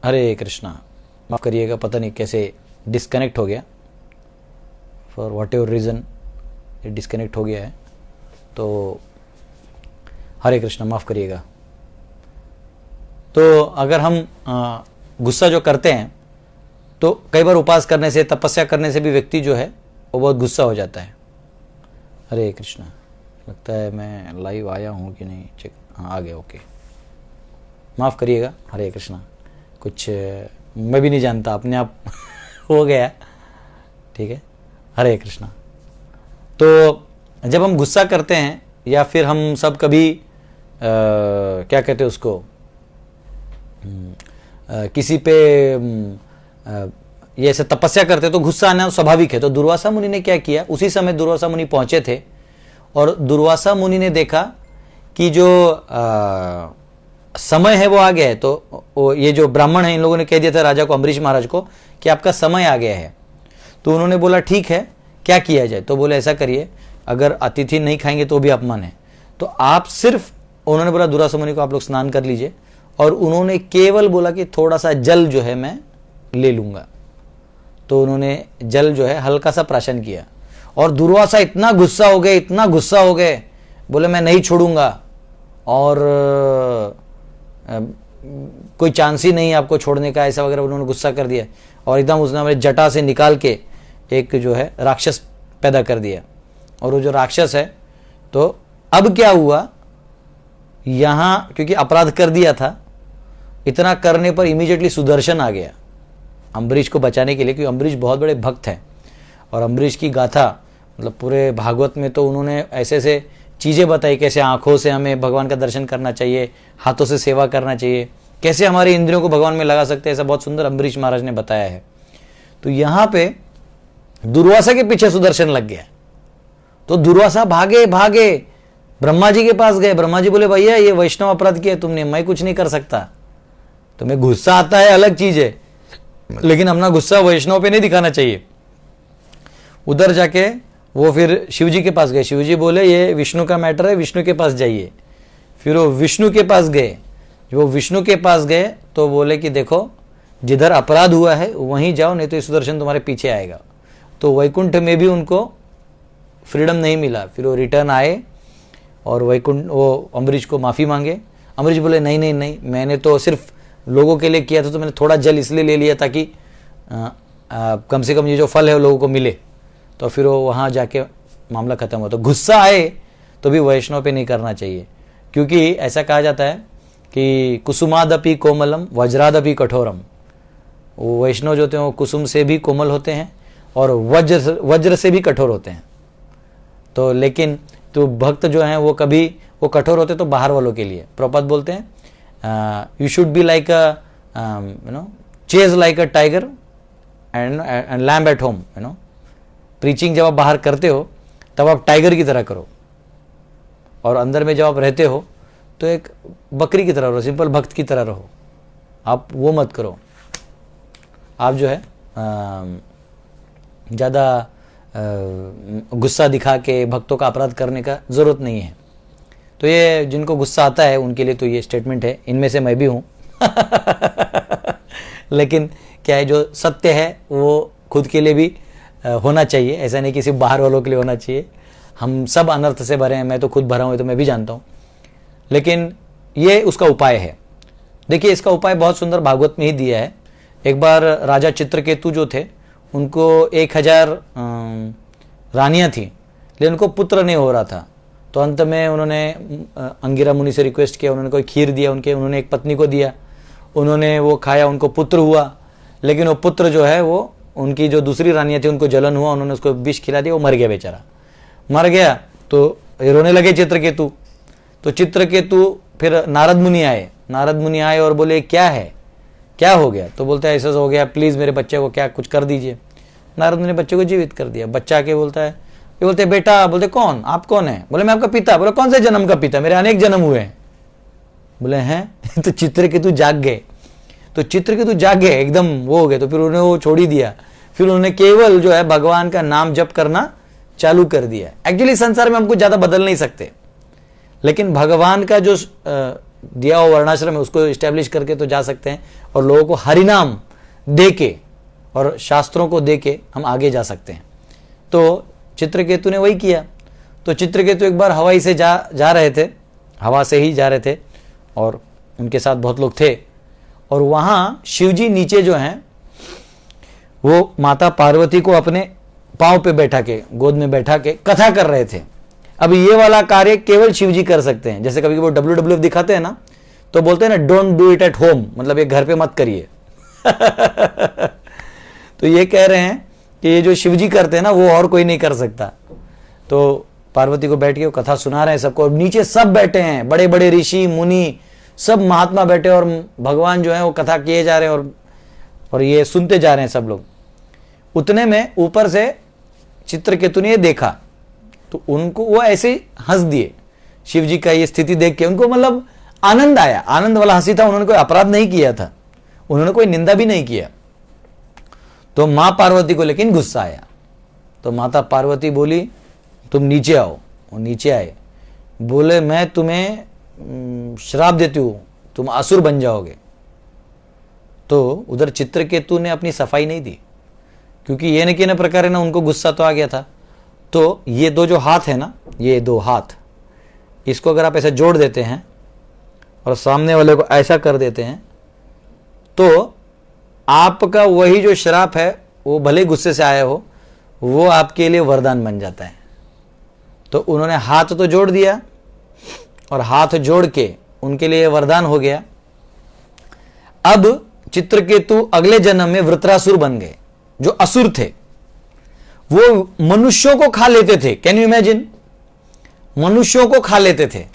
हरे कृष्णा, माफ़ करिएगा, पता नहीं कैसे डिस्कनेक्ट हो गया, फॉर वॉट एवर रीज़न ये डिस्कनेक्ट हो गया है। तो हरे कृष्णा, माफ़ करिएगा। तो अगर हम गुस्सा जो करते हैं तो कई बार उपास करने से, तपस्या करने से भी व्यक्ति जो है वो बहुत गुस्सा हो जाता है। हरे कृष्णा, लगता है मैं लाइव आया हूँ कि नहीं, चेक, हाँ आ गया, ओके, माफ़ करिएगा। हरे कृष्णा, कुछ मैं भी नहीं जानता, अपने आप हो गया, ठीक है। हरे कृष्णा। तो जब हम गुस्सा करते हैं या फिर हम सब कभी क्या कहते हैं उसको, किसी पे ये ऐसे तपस्या करते तो गुस्सा आना स्वाभाविक है। तो दुर्वासा मुनि ने क्या किया, उसी समय दुर्वासा मुनि पहुंचे थे और दुर्वासा मुनि ने देखा कि जो समय है वो आ गया है। तो ये जो ब्राह्मण है, इन लोगों ने कह दिया था राजा को, अम्बरीश महाराज को, कि आपका समय आ गया है। तो उन्होंने बोला ठीक है, क्या किया जाए। तो बोले ऐसा करिए, अगर अतिथि नहीं खाएंगे तो भी अपमान है, तो आप सिर्फ, उन्होंने बोला दुर्वासा मुनि को आप लोग स्नान कर लीजिए, और उन्होंने केवल बोला कि थोड़ा सा जल जो है मैं ले लूंगा। तो उन्होंने जल जो है हल्का सा प्राशन किया, और दुर्वासा इतना गुस्सा हो गए, इतना गुस्सा हो गए, बोले मैं नहीं छोड़ूंगा, और कोई चांस ही नहीं आपको छोड़ने का, ऐसा वगैरह उन्होंने गुस्सा कर दिया। और एकदम उसने हमारे जटा से निकाल के एक जो है राक्षस पैदा कर दिया। और वो जो राक्षस है, तो अब क्या हुआ, यहां क्योंकि अपराध कर दिया था, इतना करने पर इमीडिएटली सुदर्शन आ गया अम्बरीश को बचाने के लिए, क्योंकि अम्बरीश बहुत बड़े भक्त हैं। और अम्बरीश की गाथा, मतलब पूरे भागवत में तो उन्होंने ऐसे ऐसे चीज़ें बताई, कैसे आंखों से हमें भगवान का दर्शन करना चाहिए, हाथों से सेवा करना चाहिए, कैसे हमारे इंद्रियों को भगवान में लगा सकते हैं, ऐसा बहुत सुंदर अम्बरीश महाराज ने बताया है। तो यहाँ पे दुर्वासा के पीछे सुदर्शन लग गया। तो दुर्वासा भागे भागे ब्रह्मा जी के पास गए। ब्रह्मा जी बोले भैया ये वैष्णव अपराध किया तुमने, मैं कुछ नहीं कर सकता। तुम्हें गुस्सा आता है अलग चीज है, लेकिन अपना गुस्सा वैष्णव पे नहीं दिखाना चाहिए। उधर जाके वो फिर शिव जी के पास गए। शिव जी बोले ये विष्णु का मैटर है, विष्णु के पास जाइए। फिर वो विष्णु के पास गए। जब वो विष्णु के पास गए तो बोले कि देखो जिधर अपराध हुआ है वहीं जाओ, नहीं तो ये सुदर्शन तुम्हारे पीछे आएगा। तो वैकुंठ में भी उनको फ्रीडम नहीं मिला। फिर वो रिटर्न आए और वैकुंठ, वो अम्बरीश को माफ़ी मांगे। अम्बरीश बोले नहीं नहीं नहीं, मैंने तो सिर्फ लोगों के लिए किया था, तो मैंने थोड़ा जल इसलिए ले लिया ताकि कम से कम ये जो फल है वो लोगों को मिले। तो फिर वो वहाँ जाके मामला ख़त्म हुआ। तो गुस्सा आए तो भी वैष्णव पे नहीं करना चाहिए, क्योंकि ऐसा कहा जाता है कि कुसुमादपि कोमलम वज्रादपि कठोरम। वो वैष्णव जो होते हैं वो कुसुम से भी कोमल होते हैं और वज्र से भी कठोर होते हैं। तो लेकिन तो भक्त जो हैं वो कभी वो कठोर होते तो बाहर वालों के लिए। प्रभुपाद बोलते हैं you should be like a chase like a tiger and lamb at home. Preaching जब आप बाहर करते हो तब आप टाइगर की तरह करो, और अंदर में जब आप रहते हो तो एक बकरी की तरह रहो, सिंपल भक्त की तरह रहो। आप वो मत करो, आप जो है ज़्यादा गुस्सा दिखा के भक्तों का अपराध करने का ज़रूरत नहीं है। तो ये जिनको गुस्सा आता है उनके लिए तो ये स्टेटमेंट है, इनमें से मैं भी हूँ। लेकिन क्या है, जो सत्य है वो खुद के लिए भी होना चाहिए, ऐसा नहीं कि सिर्फ बाहर वालों के लिए होना चाहिए। हम सब अनर्थ से भरे हैं, मैं तो खुद भरा हूँ, तो मैं भी जानता हूँ। लेकिन ये उसका उपाय है। देखिए इसका उपाय बहुत सुंदर भागवत में ही दिया है। एक बार राजा चित्रकेतु जो थे उनको 1000 रानियाँ थी, लेकिन उनको पुत्र नहीं हो रहा था। तो अंत में उन्होंने अंगिरा मुनि से रिक्वेस्ट किया, उन्होंने कोई खीर दिया, उन्होंने एक पत्नी को दिया, उन्होंने वो खाया, उनको पुत्र हुआ। लेकिन वो पुत्र जो है वो, उनकी जो दूसरी रानियाँ थी उनको जलन हुआ, उन्होंने उसको विष खिला दिया, वो मर गया, बेचारा मर गया। तो रोने लगे चित्रकेतु। तो चित्रकेतु फिर नारद मुनि आए और बोले क्या है, क्या हो गया। तो बोलता है ऐसा हो गया, प्लीज़ मेरे बच्चे को क्या कुछ कर दीजिए। नारद मुनि ने बच्चे को जीवित कर दिया। बच्चा के बोलता है, ये बोलते बेटा, बोलते कौन, आप कौन है। बोले मैं आपका पिता। बोले कौन से जन्म का पिता, मेरे अनेक जन्म हुए हैं। बोले हैं। तो चित्रकेतु जाग गए। तो चित्रकेतु जाग गए, एकदम वो हो गए। तो फिर उन्होंने वो छोड़ ही दिया। फिर उन्होंने केवल जो है भगवान का नाम जप करना चालू कर दिया। एक्चुअली संसार में हम कुछ ज़्यादा बदल नहीं सकते, लेकिन भगवान का जो दिया हुआ वर्णाश्रम है उसको इस्टेब्लिश करके तो जा सकते हैं, और लोगों को हरिनाम दे के और शास्त्रों को दे के हम आगे जा सकते हैं। तो चित्रकेतु ने वही किया। तो चित्रकेतु एक बार हवाई से जा रहे थे, हवा से ही जा रहे थे, और उनके साथ बहुत लोग थे, और वहाँ शिवजी नीचे जो हैं वो माता पार्वती को अपने पाँव पे बैठा के, गोद में बैठा के कथा कर रहे थे। अब ये वाला कार्य केवल शिवजी कर सकते हैं। जैसे कभी वो WWF दिखाते हैं ना, तो बोलते हैं ना don't do it at home, मतलब ये घर पे मत करिए। तो ये कह रहे हैं कि ये जो शिवजी करते हैं ना वो और कोई नहीं कर सकता। तो पार्वती को बैठ के वो कथा सुना रहे हैं सबको, और नीचे सब बैठे हैं, बड़े बड़े ऋषि मुनि सब महात्मा बैठे, और भगवान जो है वो कथा किए जा रहे हैं, और ये सुनते जा रहे हैं सब लोग। उतने में ऊपर से चित्रकेतु ने ये देखा, तो उनको वो ऐसे हंस दिए शिव जी का ये स्थिति देख के। उनको मतलब आनंद आया, आनंद वाला हंसी था। उन्होंने कोई अपराध नहीं किया था, उन्होंने कोई निंदा भी नहीं किया। तो मां पार्वती को लेकिन गुस्सा आया। तो माता पार्वती बोली तुम नीचे आओ। वो नीचे आए, बोले मैं तुम्हें श्राप देती हूं, तुम असुर बन जाओगे। तो उधर चित्रकेतु ने अपनी सफाई नहीं दी, क्योंकि ये न कि प्रकार है ना, उनको गुस्सा तो आ गया था। तो ये दो जो हाथ है ना, ये दो हाथ, इसको अगर आप ऐसे जोड़ देते हैं और सामने वाले को ऐसा कर देते हैं, तो आपका वही जो श्राप है वो भले गुस्से से आया हो, वो आपके लिए वरदान बन जाता है। तो उन्होंने हाथ तो जोड़ दिया, और हाथ जोड़ के उनके लिए वरदान हो गया। अब चित्रकेतु अगले जन्म में वृत्रासुर बन गए। जो असुर थे वो मनुष्यों को खा लेते थे। Can you imagine? मनुष्यों को खा लेते थे,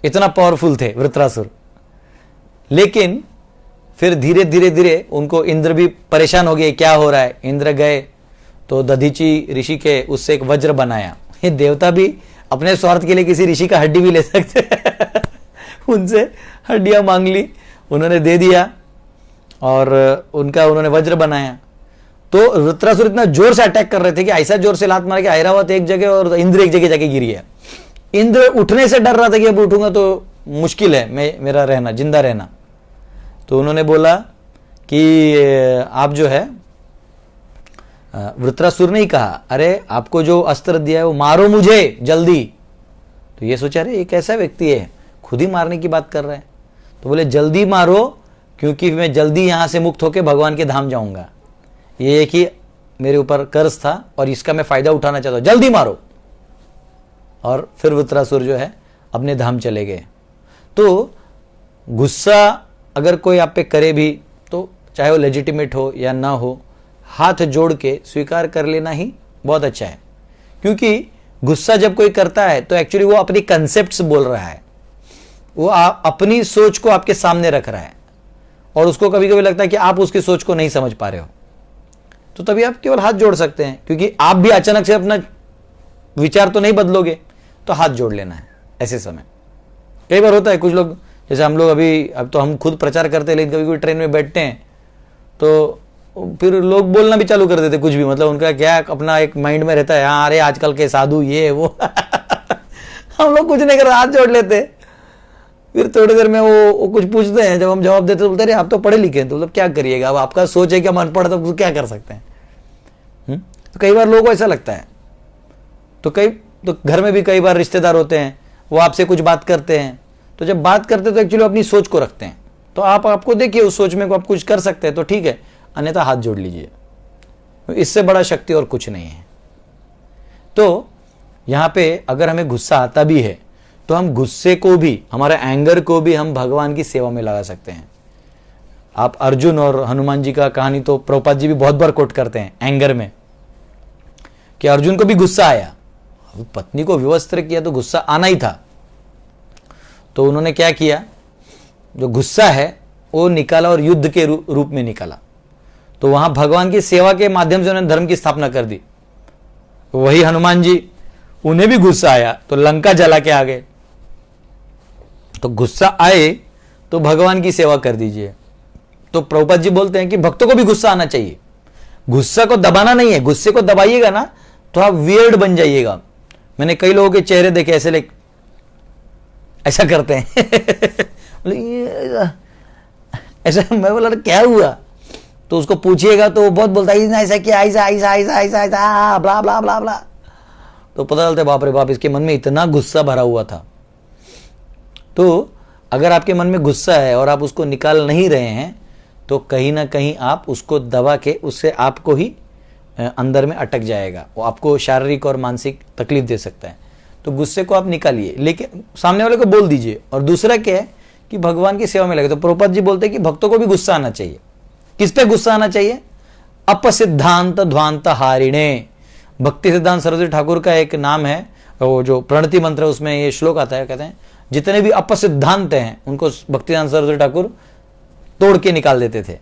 इतना पावरफुल थे वृत्रासुर। लेकिन फिर धीरे धीरे धीरे उनको इंद्र भी परेशान हो गए, क्या हो रहा है। इंद्र गए तो दधीची ऋषि के उससे एक वज्र बनाया। ये देवता भी अपने स्वार्थ के लिए किसी ऋषि का हड्डी भी ले सकते हैं। उनसे हड्डियां मांग ली, उन्होंने दे दिया, और उन्होंने वज्र बनाया। तो वृत्रासुर इतना जोर से अटैक कर रहे थे कि ऐसा जोर से लात मार के ऐरावत एक जगह और इंद्र एक जगह जाके गिर गया। इंद्र उठने से डर रहा था कि अब उठूंगा तो मुश्किल है मेरा रहना, जिंदा रहना। तो उन्होंने बोला कि आप जो है, वृत्रासुर ने ही कहा, अरे आपको जो अस्त्र दिया है वो मारो मुझे जल्दी। तो ये सोचा, अरे ये कैसा व्यक्ति है, खुद ही मारने की बात कर रहा है। तो बोले जल्दी मारो, क्योंकि मैं जल्दी यहां से मुक्त होकर भगवान के धाम जाऊंगा। ये एक ही मेरे ऊपर कर्ज था और इसका मैं फायदा उठाना चाहता हूं, जल्दी मारो। और फिर वृत्रासुर जो है अपने धाम चले गए। तो गुस्सा अगर कोई आप पे करे भी, तो चाहे वो लेजिटिमेट हो या ना हो, हाथ जोड़ के स्वीकार कर लेना ही बहुत अच्छा है। क्योंकि गुस्सा जब कोई करता है तो एक्चुअली वो अपनी कंसेप्ट्स बोल रहा है, वो अपनी सोच को आपके सामने रख रहा है, और उसको कभी कभी लगता है कि आप उसकी सोच को नहीं समझ पा रहे हो। तो तभी आप केवल हाथ जोड़ सकते हैं, क्योंकि आप भी अचानक से अपना विचार तो नहीं बदलोगे। तो हाथ जोड़ लेना है ऐसे समय। कई बार होता है कुछ लोग, जैसे हम लोग अब तो हम खुद प्रचार करते हैं, लेकिन कभी कोई ट्रेन में बैठते हैं तो फिर लोग बोलना भी चालू कर देते कुछ भी, मतलब उनका क्या अपना एक माइंड में रहता है, हाँ अरे आजकल के साधु ये वो। हम लोग कुछ नहीं कर, हाथ जोड़ लेते। फिर थोड़ी देर में वो कुछ पूछते हैं, जब हम जवाब देते तो बोलते हैं आप तो पढ़े लिखे हैं, तो मतलब क्या करिएगा, अब आपका सोच है कि हम अनपढ़, तो क्या कर सकते हैं। तो कई बार लोगों को ऐसा लगता है। तो घर में भी कई बार रिश्तेदार होते हैं, वो आपसे कुछ बात करते हैं, तो जब बात करते हैं तो एक्चुअली अपनी सोच को रखते हैं। तो आपको देखिए उस सोच में को आप कुछ कर सकते हैं तो ठीक है, अन्यथा हाथ जोड़ लीजिए। इससे बड़ा शक्ति और कुछ नहीं है। तो यहां पे अगर हमें गुस्सा आता भी है तो हम गुस्से को भी, हमारे एंगर को भी हम भगवान की सेवा में लगा सकते हैं। आप अर्जुन और हनुमान जी का कहानी तो प्रभुपाद जी भी बहुत बार कोट करते हैं एंगर में, कि अर्जुन को भी गुस्सा आया, पत्नी को विवस्त्र किया तो गुस्सा आना ही था। तो उन्होंने क्या किया, जो गुस्सा है वो निकाला और युद्ध के रूप में निकाला। तो वहां भगवान की सेवा के माध्यम से उन्होंने धर्म की स्थापना कर दी। वही हनुमान जी, उन्हें भी गुस्सा आया तो लंका जला के आ गए। तो गुस्सा आए तो भगवान की सेवा कर दीजिए। तो प्रभुपाद जी बोलते हैं कि भक्तों को भी गुस्सा आना चाहिए, गुस्सा को दबाना नहीं है। गुस्से को दबाइएगा ना तो आप वियर्ड बन जाइएगा। मैंने कई लोगों के चेहरे देखे ऐसा करते हैं। बोले ये ऐसा, मैं बोला क्या हुआ, तो उसको पूछिएगा तो वो बहुत बोलता है ऐसा किया, ऐसा ऐसा ऐसा ऐसा ऐसा ब्ला ब्ला ब्ला ब्ला। तो पता चलता है बाप रे बाप, इसके मन में इतना गुस्सा भरा हुआ था। तो अगर आपके मन में गुस्सा है और आप उसको निकाल नहीं रहे हैं तो कहीं ना कहीं आप उसको दबा के उससे आपको ही अंदर में अटक जाएगा, वो आपको शारीरिक और मानसिक तकलीफ दे सकता है। तो गुस्से को आप निकालिए, लेकिन सामने वाले को बोल दीजिए। और दूसरा क्या है कि भगवान की सेवा में लगे। तो प्रभुपाद जी बोलते हैं कि भक्तों को भी गुस्सा आना चाहिए। किस पे गुस्सा आना चाहिए? अपसिद्धांत ध्वांत हारिणे। भक्ति सिद्धांत सरस्वती ठाकुर का एक नाम है, वो जो प्रणति मंत्र है उसमें ये श्लोक आता है, कहते हैं जितने भी अपसिद्धांत हैं उनको भक्ति सिद्धांत सरस्वती ठाकुर तोड़ के निकाल देते थे।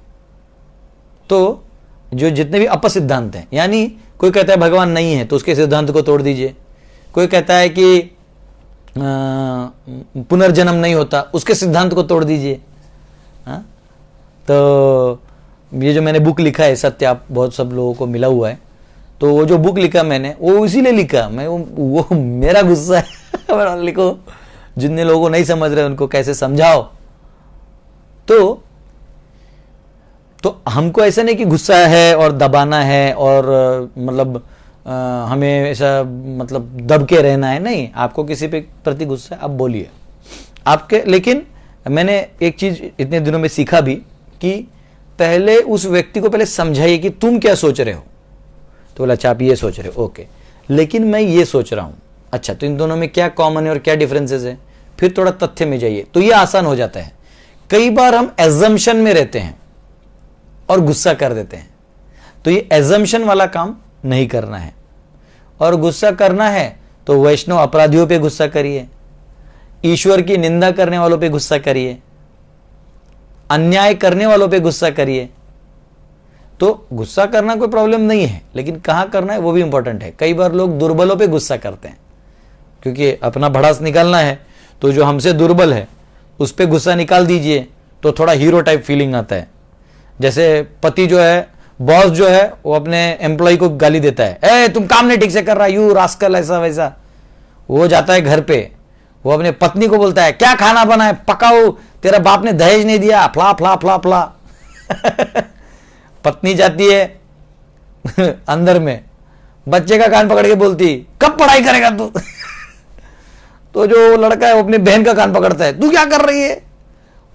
तो जो जितने भी अपसिद्धांत हैं, यानी कोई कहता है भगवान नहीं है तो उसके सिद्धांत को तोड़ दीजिए। कोई कहता है कि पुनर्जन्म नहीं होता, उसके सिद्धांत को तोड़ दीजिए। हाँ, तो ये जो मैंने बुक लिखा है सत्य, आप बहुत सब लोगों को मिला हुआ है, तो वो जो बुक लिखा मैंने वो इसीलिए लिखा, मैं वो मेरा गुस्सा है। लिखो, जितने लोगों को नहीं समझ रहे उनको कैसे समझाओ। तो हमको ऐसा नहीं कि गुस्सा है और दबाना है और मतलब हमें ऐसा मतलब दब के रहना है, नहीं। आपको किसी पे प्रति गुस्सा है आप बोलिए आपके। लेकिन मैंने एक चीज इतने दिनों में सीखा भी कि पहले उस व्यक्ति को पहले समझाइए कि तुम क्या सोच रहे हो। तो बोला अच्छा आप ये सोच रहे हो, ओके, लेकिन मैं ये सोच रहा हूं। अच्छा, तो इन दोनों में क्या कॉमन है और क्या डिफरेंसेस है, फिर थोड़ा तथ्य में जाइए, तो ये आसान हो जाता है। कई बार हम एजम्पशन में रहते हैं और गुस्सा कर देते हैं, तो ये एजम्पशन वाला काम नहीं करना है। और गुस्सा करना है तो वैष्णव अपराधियों पे गुस्सा करिए, ईश्वर की निंदा करने वालों पे गुस्सा करिए, अन्याय करने वालों पे गुस्सा करिए। तो गुस्सा करना कोई प्रॉब्लम नहीं है, लेकिन कहां करना है वो भी इंपॉर्टेंट है। कई बार लोग दुर्बलों पे गुस्सा करते हैं क्योंकि अपना भड़ास निकालना है, तो जो हमसे दुर्बल है उस पे गुस्सा निकाल दीजिए तो थोड़ा हीरो टाइप फीलिंग आता है। जैसे पति जो है, बॉस जो है, वो अपने एम्प्लॉय को गाली देता है, ए तुम काम नहीं ठीक से कर रहा, यू रास्कल, ऐसा वैसा। वो जाता है घर पे, वो अपने पत्नी को बोलता है क्या खाना बना है, पकाओ, तेरा बाप ने दहेज नहीं दिया, फला फला फला फला। पत्नी जाती है अंदर में, बच्चे का कान पकड़ के बोलती कब पढ़ाई करेगा तू। तो जो लड़का है वो अपनी बहन का कान पकड़ता है, तू क्या कर रही है,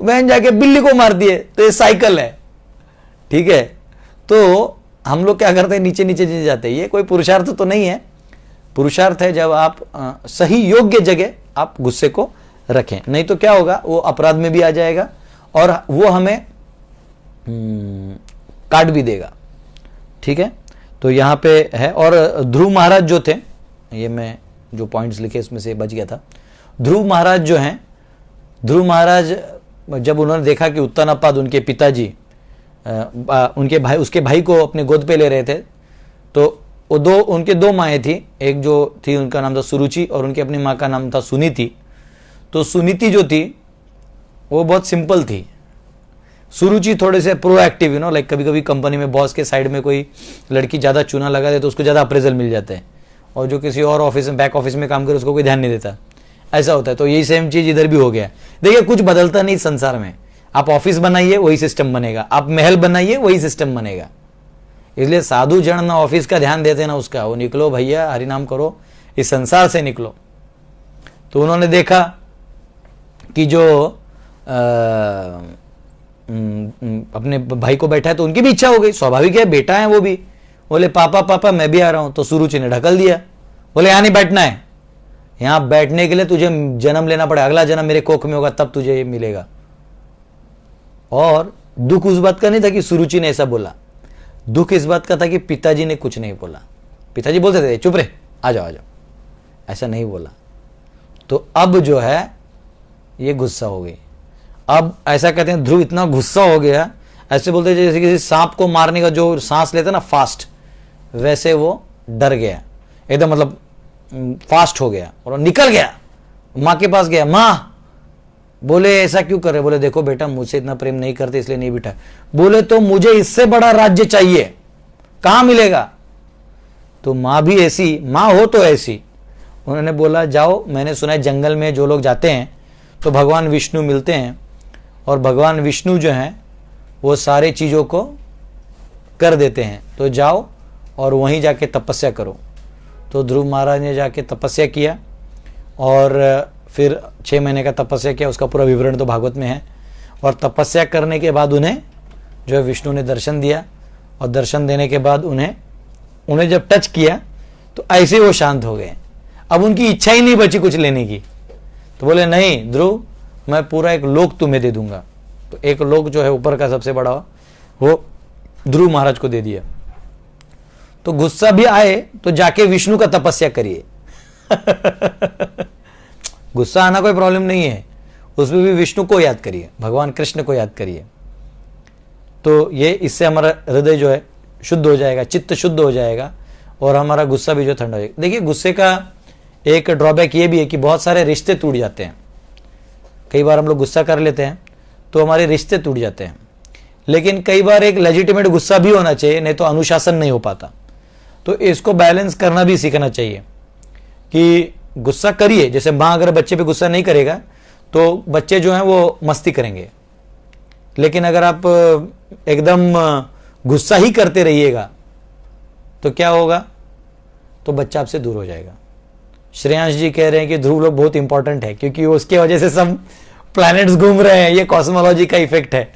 बहन जाके बिल्ली को मार दिए। तो ये साइकिल है, ठीक है। तो हम लोग क्या करते हैं, नीचे नीचे जाते हैं। ये कोई पुरुषार्थ तो नहीं है। पुरुषार्थ है जब आप सही योग्य जगह आप गुस्से को रखें, नहीं तो क्या होगा, वो अपराध में भी आ जाएगा और वो हमें काट भी देगा, ठीक है। तो यहां पे है। और ध्रुव महाराज जो थे, ये मैं जो पॉइंट्स लिखे इसमें से बच गया था। ध्रुव महाराज जो हैं, ध्रुव महाराज जब उन्होंने देखा कि उत्तानपाद उनके पिताजी उनके भाई, उसके भाई को अपने गोद पे ले रहे थे, तो वो उनके दो माएँ थी। एक जो थी उनका नाम था सुरुचि और उनकी अपनी माँ का नाम था सुनीति। तो सुनीति जो थी वो बहुत सिंपल थी, सुरुचि थोड़े से प्रोएक्टिव, लाइक कभी कभी कंपनी में बॉस के साइड में कोई लड़की ज़्यादा चूना लगा दे तो उसको ज़्यादा अप्रेजल मिल जाता है, और जो किसी और ऑफिस में बैक ऑफिस में काम करे उसको कोई ध्यान नहीं देता, ऐसा होता है। तो यही सेम चीज़ इधर भी हो गया। देखिए कुछ बदलता नहीं संसार में, आप ऑफिस बनाइए वही सिस्टम बनेगा, आप महल बनाइए वही सिस्टम बनेगा। इसलिए साधु जन ना ऑफिस का ध्यान देते ना उसका, वो निकलो भैया हरिनाम करो, इस संसार से निकलो। तो उन्होंने देखा कि जो अपने भाई को बैठा है तो उनकी भी इच्छा हो गई, स्वाभाविक है, बेटा है वो भी। बोले पापा पापा मैं भी आ रहा हूं। तो सुरुचि ने ढकल दिया, बोले यहां नहीं बैठना है, यहां बैठने के लिए तुझे जन्म लेना पड़ेगा, अगला जन्म मेरे कोख में होगा तब तुझे ये मिलेगा। और दुख उस बात का नहीं था कि सुरुचि ने ऐसा बोला, दुख इस बात का था कि पिताजी ने कुछ नहीं बोला। पिताजी बोलते थे चुप रहे, आ जाओ आ जाओ, ऐसा नहीं बोला। तो अब जो है ये गुस्सा हो गई। अब ऐसा कहते हैं ध्रुव इतना गुस्सा हो गया, ऐसे बोलते जैसे किसी सांप को मारने का जो सांस लेते ना फास्ट, वैसे वो डर गया एकदम, मतलब फास्ट हो गया और निकल गया, माँ के पास गया। माँ, बोले ऐसा क्यों कर रहे? बोले देखो बेटा मुझसे इतना प्रेम नहीं करते इसलिए नहीं बिठा। बोले तो मुझे इससे बड़ा राज्य चाहिए, कहां मिलेगा? तो माँ भी ऐसी, माँ हो तो ऐसी। उन्होंने बोला जाओ, मैंने सुना है जंगल में जो लोग जाते हैं तो भगवान विष्णु मिलते हैं और भगवान विष्णु जो हैं वो सारे चीज़ों को कर देते हैं। तो जाओ और वहीं जाके तपस्या करो। तो ध्रुव महाराज ने जाके तपस्या किया और फिर 6 महीने का तपस्या किया, उसका पूरा विवरण तो भागवत में है। और तपस्या करने के बाद उन्हें जो है विष्णु ने दर्शन दिया और दर्शन देने के बाद उन्हें जब टच किया तो ऐसे वो शांत हो गए। अब उनकी इच्छा ही नहीं बची कुछ लेने की। तो बोले नहीं ध्रुव, मैं पूरा एक लोक तुम्हें दे दूंगा। तो एक लोक जो है ऊपर का सबसे बड़ा वो ध्रुव महाराज को दे दिया। तो गुस्सा भी आए तो जाके विष्णु का तपस्या करिए। गुस्सा आना कोई प्रॉब्लम नहीं है, उसमें भी विष्णु को याद करिए, भगवान कृष्ण को याद करिए। तो ये इससे हमारा हृदय जो है शुद्ध हो जाएगा, चित्त शुद्ध हो जाएगा और हमारा गुस्सा भी जो ठंडा हो जाएगा। देखिए गुस्से का एक ड्रॉबैक ये भी है कि बहुत सारे रिश्ते टूट जाते हैं। कई बार हम लोग गुस्सा कर लेते हैं तो हमारे रिश्ते टूट जाते हैं, लेकिन कई बार एक लेजिटिमेट गुस्सा भी होना चाहिए, नहीं तो अनुशासन नहीं हो पाता। तो इसको बैलेंस करना भी सीखना चाहिए कि गुस्सा करिए। जैसे माँ अगर बच्चे पे गुस्सा नहीं करेगा तो बच्चे जो हैं वो मस्ती करेंगे, लेकिन अगर आप एकदम गुस्सा ही करते रहिएगा तो क्या होगा, तो बच्चा आपसे दूर हो जाएगा। श्रेयांश जी कह रहे हैं कि ध्रुव लोग बहुत इंपॉर्टेंट है क्योंकि उसके वजह से सब प्लैनेट्स घूम रहे हैं, ये कॉस्मोलॉजी का इफेक्ट है।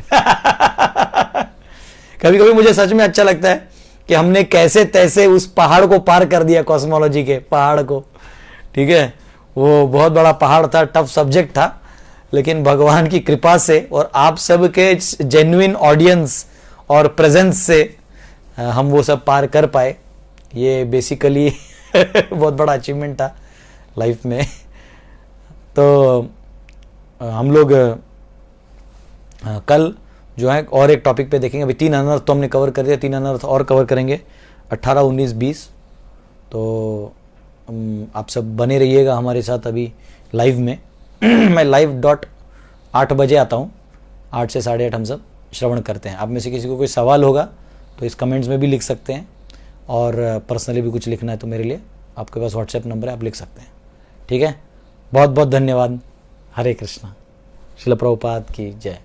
कभी कभी मुझे सच में अच्छा लगता है कि हमने कैसे तैसे उस पहाड़ को पार कर दिया, कॉस्मोलॉजी के पहाड़ को। ठीक है, वो बहुत बड़ा पहाड़ था, टफ सब्जेक्ट था, लेकिन भगवान की कृपा से और आप सब के जेन्युइन ऑडियंस और प्रेजेंस से हम वो सब पार कर पाए। ये बेसिकली बहुत बड़ा अचीवमेंट था लाइफ में। तो हम लोग कल जो है और एक टॉपिक पे देखेंगे। अभी 3 अनर्थ तो हमने कवर कर दिया, 3 अनर्थ और कवर करेंगे 18, 19, 20। तो आप सब बने रहिएगा हमारे साथ अभी लाइव में। मैं लाइव 8 बजे आता हूँ, 8 से 8:30 हम सब श्रवण करते हैं। आप में से किसी को कोई सवाल होगा तो इस कमेंट्स में भी लिख सकते हैं, और पर्सनली भी कुछ लिखना है तो मेरे लिए आपके पास व्हाट्सएप नंबर है, आप लिख सकते हैं। ठीक है, बहुत बहुत धन्यवाद। हरे कृष्णा। श्रील प्रभुपाद की जय।